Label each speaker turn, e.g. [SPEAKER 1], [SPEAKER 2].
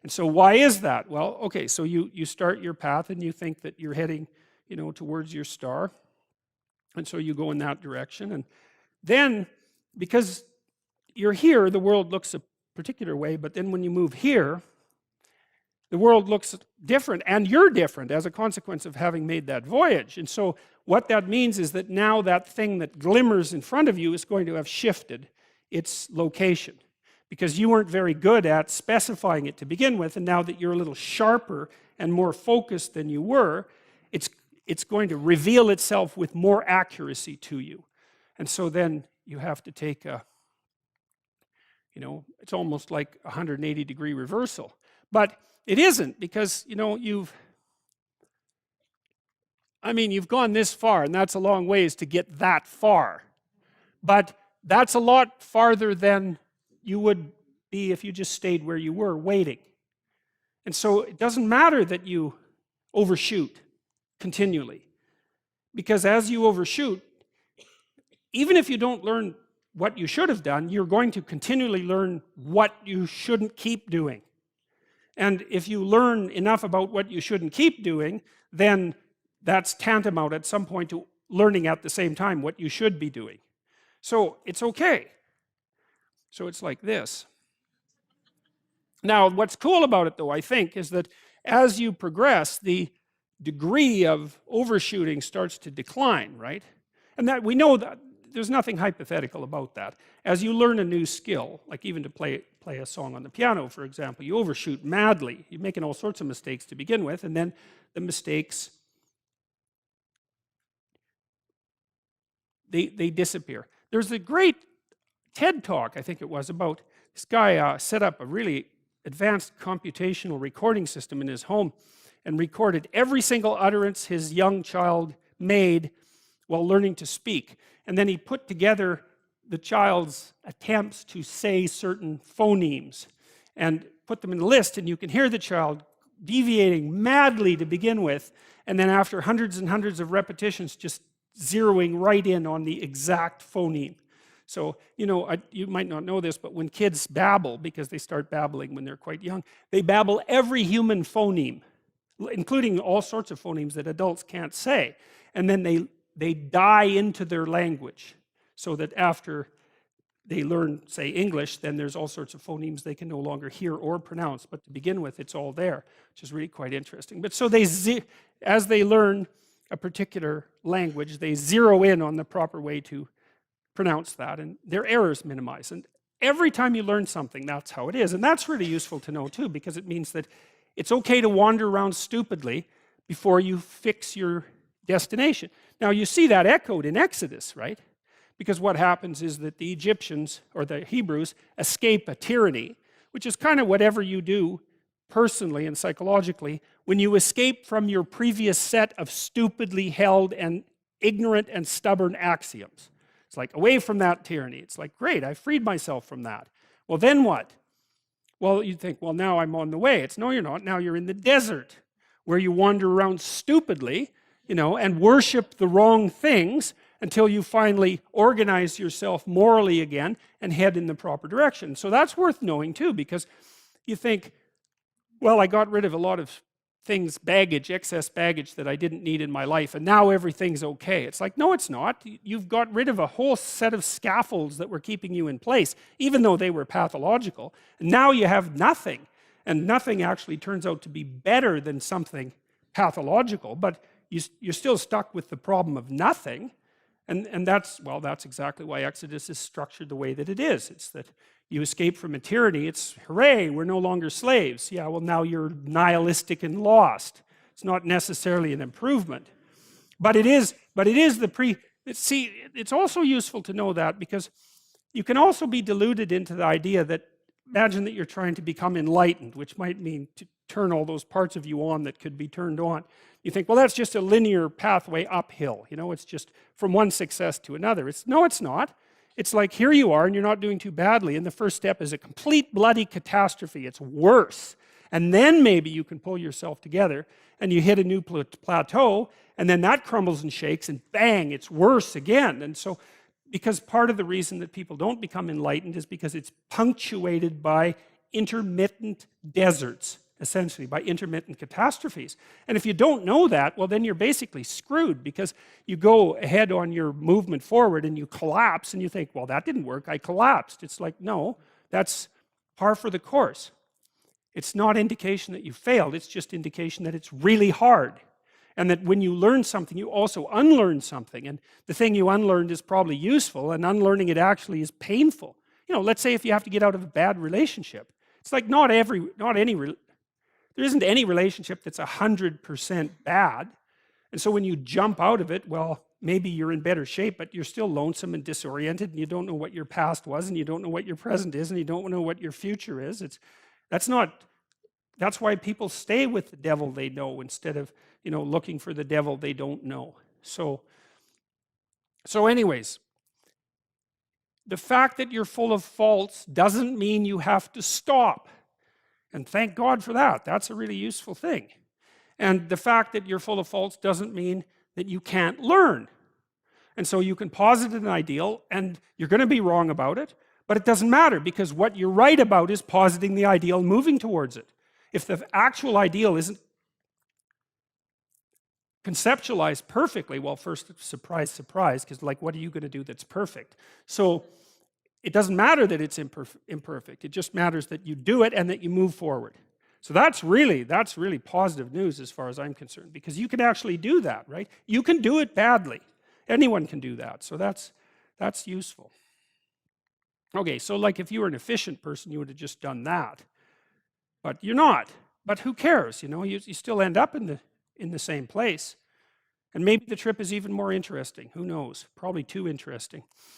[SPEAKER 1] And so why is that? Well, okay, so you start your path and you think that you're heading, towards your star. And so you go in that direction. And then, because you're here, the world looks a particular way, but then when you move here, the world looks different, and you're different as a consequence of having made that voyage. And so what that means is that now that thing that glimmers in front of you is going to have shifted its location, because you weren't very good at specifying it to begin with, and now that you're a little sharper and more focused than you were, it's going to reveal itself with more accuracy to you. And so then you have to take it's almost like a 180-degree reversal. But it isn't, because, you've gone this far, and that's a long ways to get that far. But that's a lot farther than you would be if you just stayed where you were, waiting. And so it doesn't matter that you overshoot continually. Because as you overshoot, even if you don't learn what you should have done, you're going to continually learn what you shouldn't keep doing. And if you learn enough about what you shouldn't keep doing, then that's tantamount at some point to learning at the same time what you should be doing. So it's okay. So it's like this. Now, what's cool about it, though, I think, is that as you progress, the degree of overshooting starts to decline, right? And that we know that there's nothing hypothetical about that. As you learn a new skill, like even to play a song on the piano, for example, you overshoot madly. You're making all sorts of mistakes to begin with, and then the mistakes, they disappear. There's a great TED talk, I think it was, about this guy set up a really advanced computational recording system in his home and recorded every single utterance his young child made while learning to speak. And then he put together the child's attempts to say certain phonemes and put them in a list, and you can hear the child deviating madly to begin with, and then after hundreds and hundreds of repetitions just zeroing right in on the exact phoneme. So, you might not know this, but when kids babble, because they start babbling when they're quite young, they babble every human phoneme, including all sorts of phonemes that adults can't say. And then they die into their language, so that after they learn, say, English, then there's all sorts of phonemes they can no longer hear or pronounce. But to begin with, it's all there, which is really quite interesting. But so as they learn a particular language, they zero in on the proper way to pronounce that, and their errors minimize. And every time you learn something, that's how it is. And that's really useful to know, too, because it means that it's okay to wander around stupidly before you fix your destination. Now, you see that echoed in Exodus, right? Because what happens is that the Egyptians, or the Hebrews, escape a tyranny, which is kind of whatever you do personally and psychologically when you escape from your previous set of stupidly held and ignorant and stubborn axioms. It's like, away from that tyranny. It's like, great, I freed myself from that. Well, then what? Well, you think, well, now I'm on the way. It's, no, you're not. Now you're in the desert, where you wander around stupidly, and worship the wrong things until you finally organize yourself morally again and head in the proper direction. So that's worth knowing, too, because you think, well, I got rid of a lot of things, baggage, excess baggage that I didn't need in my life, and now everything's okay. It's like, no, it's not. You've got rid of a whole set of scaffolds that were keeping you in place, even though they were pathological. And now you have nothing, and nothing actually turns out to be better than something pathological, but you're still stuck with the problem of nothing. And that's exactly why Exodus is structured the way that it is. It's that you escape from a tyranny. It's, hooray, we're no longer slaves. Yeah, well, now you're nihilistic and lost. It's not necessarily an improvement. But it is see, it's also useful to know that, because you can also be deluded into the idea that, imagine that you're trying to become enlightened, which might mean to turn all those parts of you on that could be turned on. You think, well, that's just a linear pathway uphill. It's just from one success to another. No, it's not. It's like, here you are, and you're not doing too badly, and the first step is a complete bloody catastrophe. It's worse. And then maybe you can pull yourself together, and you hit a new plateau, and then that crumbles and shakes, and bang, it's worse again. And so, because part of the reason that people don't become enlightened is because it's punctuated by intermittent deserts, essentially, by intermittent catastrophes. And if you don't know that, well, then you're basically screwed, because you go ahead on your movement forward and you collapse and you think, well, that didn't work, I collapsed. It's like, no, that's par for the course. It's not indication that you failed, it's just indication that it's really hard. And that when you learn something, you also unlearn something. And the thing you unlearned is probably useful, and unlearning it actually is painful. You know, let's say if you have to get out of a bad relationship. It's like there isn't any relationship that's 100% bad. And so when you jump out of it, well, maybe you're in better shape, but you're still lonesome and disoriented, and you don't know what your past was, and you don't know what your present is, and you don't know what your future is. That's why people stay with the devil they know instead of, you know, looking for the devil they don't know. So anyways, the fact that you're full of faults doesn't mean you have to stop. And thank God for that. That's a really useful thing. And the fact that you're full of faults doesn't mean that you can't learn. And so you can posit an ideal, and you're going to be wrong about it, but it doesn't matter, because what you're right about is positing the ideal and moving towards it. If the actual ideal isn't conceptualized perfectly, well, first, surprise, surprise, because like, what are you going to do that's perfect? So it doesn't matter that it's imperfect. It just matters that you do it and that you move forward. So that's really positive news as far as I'm concerned, because you can actually do that, right? You can do it badly. Anyone can do that. So that's useful. Okay, so like if you were an efficient person, you would have just done that. But you're not. But who cares? You know, you still end up in the same place. And maybe the trip is even more interesting. Who knows? Probably too interesting.